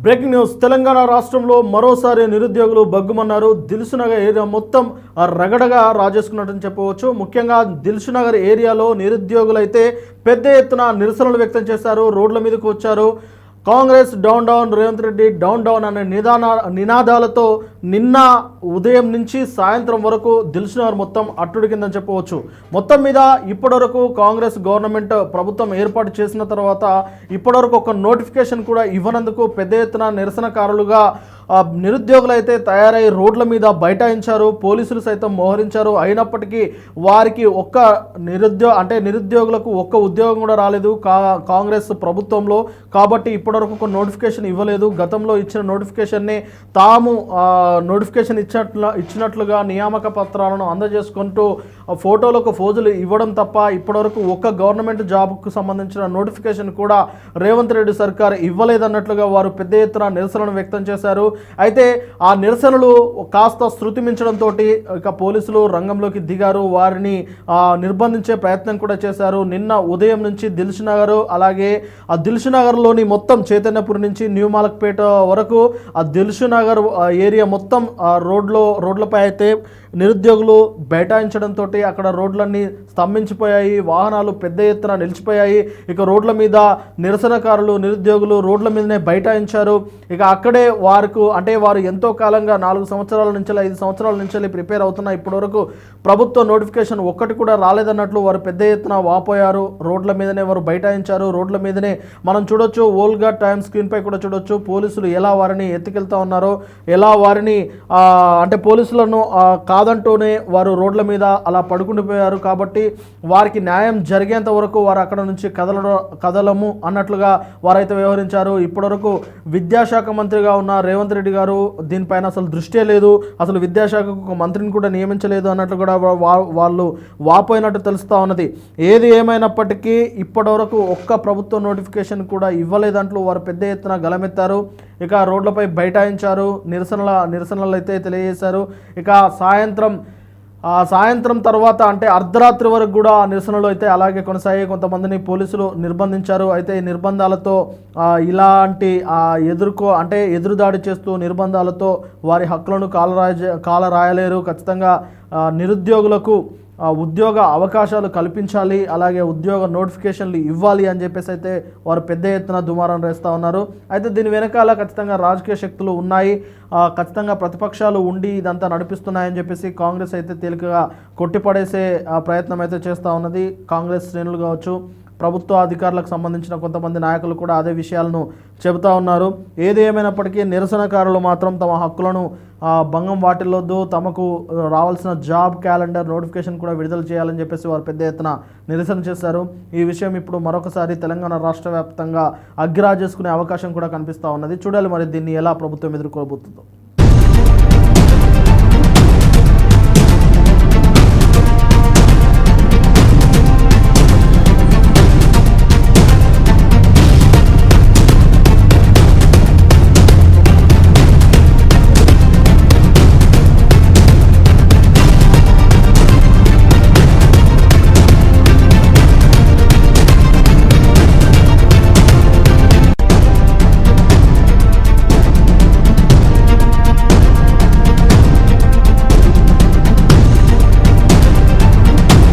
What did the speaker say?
Breaking news. Telangana రాష్ట్రంలో మరోసారి నిరుద్యోగులు బగ్గుమన్నారు. దిల్సునగర్ ఏరియా మొత్తం రగడగా రాజేసుకున్నట్టు చెప్పవచ్చు. ముఖ్యంగా దిల్సునగర్ ఏరియాలో నిరుద్యోగులు అయితే పెద్ద ఎత్తున నిరసనలు వ్యక్తం చేశారు, రోడ్ల మీదకు వచ్చారు. Congress down down, Revanth Reddy down down అనే నినాదాలతో నిన్న ఉదయం నుంచి సాయంత్రం వరకు దిల్సునగర్ మొత్తం అట్టుడికిందని చెప్పవచ్చు. మొత్తం మీద ఇప్పటివరకు కాంగ్రెస్ గవర్నమెంట్ ప్రభుత్వం ఏర్పాటు చేసిన తర్వాత ఇప్పటివరకు ఒక నోటిఫికేషన్ కూడా ఇవ్వనందుకు పెద్ద ఎత్తున నిరసనకారులుగా నిరుద్యోగులు అయితే తయారై రోడ్ల మీద బైఠాయించారు. పోలీసులు సైతం మోహరించారు. అయినప్పటికీ వారికి నిరుద్యోగులకు ఒక్క ఉద్యోగం కూడా రాలేదు కాంగ్రెస్ ప్రభుత్వంలో. కాబట్టి ఇప్పటివరకు ఒక నోటిఫికేషన్ ఇవ్వలేదు. గతంలో ఇచ్చిన నోటిఫికేషన్ని తాము నోటిఫికేషన్ ఇచ్చినట్లుగా నియామక పత్రాలను అందజేసుకుంటూ ఫోటోలకు ఫోజులు ఇవ్వడం తప్ప ఇప్పటివరకు ఒక్క గవర్నమెంట్ జాబ్కు సంబంధించిన నోటిఫికేషన్ కూడా రేవంత్ రెడ్డి సర్కార్ ఇవ్వలేదన్నట్లుగా వారు పెద్ద ఎత్తున నిరసనను వ్యక్తం చేశారు. అయితే ఆ నిరసనలు కాస్త శృతి మించడంతో ఇక పోలీసులు రంగంలోకి దిగారు. వారిని నిర్బంధించే ప్రయత్నం కూడా చేశారు. నిన్న ఉదయం నుంచి దిల్సునగర్, అలాగే ఆ దిల్సునగర్లోని మొత్తం చైతన్యపురి నుంచి న్యూ మాలక్పేట వరకు ఆ దిల్సునగర్ ఏరియా మొత్తం రోడ్లపై అయితే నిరుద్యోగులు బైఠాయించడంతో అక్కడ రోడ్లన్నీ స్తంభించిపోయాయి. వాహనాలు పెద్ద ఎత్తున నిలిచిపోయాయి. ఇక రోడ్ల మీద నిరసనకారులు నిరుద్యోగులు రోడ్ల మీదనే బైఠాయించారు. ఇక అక్కడే వారు ఎంతో కాలంగా 4 సంవత్సరాల నుంచి 5 సంవత్సరాల నుంచి ప్రిపేర్ అవుతున్న ఇప్పటివరకు ప్రభుత్వ నోటిఫికేషన్ ఒక్కటి కూడా రాలేదన్నట్లు వారు పెద్ద ఎత్తున వాపోయారు. రోడ్ల మీదనే వారు బైఠాయించారు. రోడ్ల మీదనే మనం చూడొచ్చు, ఓల్గా టైమ్ స్క్రీన్ పై కూడా చూడొచ్చు పోలీసులు ఎలా వారిని ఎత్తుకెళ్తా ఉన్నారో, ఎలా వారిని పోలీసులను కాదంటూనే వారు రోడ్ల మీద అలా పడుకుండిపోయారు. కాబట్టి వారికి న్యాయం జరిగేంత వరకు వారు అక్కడ నుంచి కదలము అన్నట్లుగా వారైతే వ్యవహరించారు. ఇప్పటివరకు విద్యాశాఖ మంత్రిగా ఉన్న రేవంత్ రెడ్డి గారు దీనిపైన అసలు దృష్టే లేదు, అసలు విద్యాశాఖకు ఒక మంత్రిని కూడా నియమించలేదు అన్నట్లు కూడా వాళ్ళు వాపోయినట్టు తెలుస్తూ ఉన్నది. ఏది ఏమైనప్పటికీ ఇప్పటివరకు ఒక్క ప్రభుత్వ నోటిఫికేషన్ కూడా ఇవ్వలేదంటూ వారు పెద్ద ఎత్తున గలమెత్తారు. ఇక రోడ్లపై బైఠాయించారు, నిరసనలు అయితే తెలియజేశారు. ఇక సాయంత్రం తర్వాత అర్ధరాత్రి వరకు కూడా నిరసనలు అయితే అలాగే కొనసాగి కొంతమందిని పోలీసులు నిర్బంధించారు. అయితే ఈ నిర్బంధాలతో ఇలాంటి ఎదురుదాడి చేస్తూ నిర్బంధాలతో వారి హక్కులను కాలరాయలేరు. ఖచ్చితంగా నిరుద్యోగులకు ఉద్యోగ అవకాశాలు కల్పించాలి, అలాగే ఉద్యోగ నోటిఫికేషన్లు ఇవ్వాలి అని చెప్పేసి అయితే వారు పెద్ద ఎత్తున దుమారం వేస్తూ ఉన్నారు. అయితే దీని వెనకాల ఖచ్చితంగా రాజకీయ శక్తులు ఉన్నాయి, ఖచ్చితంగా ప్రతిపక్షాలు ఉండి ఇదంతా నడిపిస్తున్నాయని చెప్పేసి కాంగ్రెస్ అయితే తేలికగా కొట్టిపడేసే ప్రయత్నం అయితే చేస్తూ ఉన్నది. కాంగ్రెస్ శ్రేణులు కావచ్చు, ప్రభుత్వ అధికారులకు సంబంధించిన కొంతమంది నాయకులు కూడా అదే విషయాలను చెబుతూ ఉన్నారు. ఏది ఏమైనప్పటికీ నిరసనకారులు మాత్రం తమ హక్కులను భంగం వాటిల్లొద్దు, తమకు రావాల్సిన జాబ్ క్యాలెండర్ నోటిఫికేషన్ కూడా విడుదల చేయాలని చెప్పేసి వారు పెద్ద ఎత్తున నిరసన చేశారు. ఈ విషయం ఇప్పుడు మరొకసారి తెలంగాణ రాష్ట్ర వ్యాప్తంగా అగ్గిరాజేసుకునే అవకాశం కూడా కనిపిస్తూ ఉన్నది. చూడాలి మరి దీన్ని ఎలా ప్రభుత్వం ఎదుర్కోబోతుందో.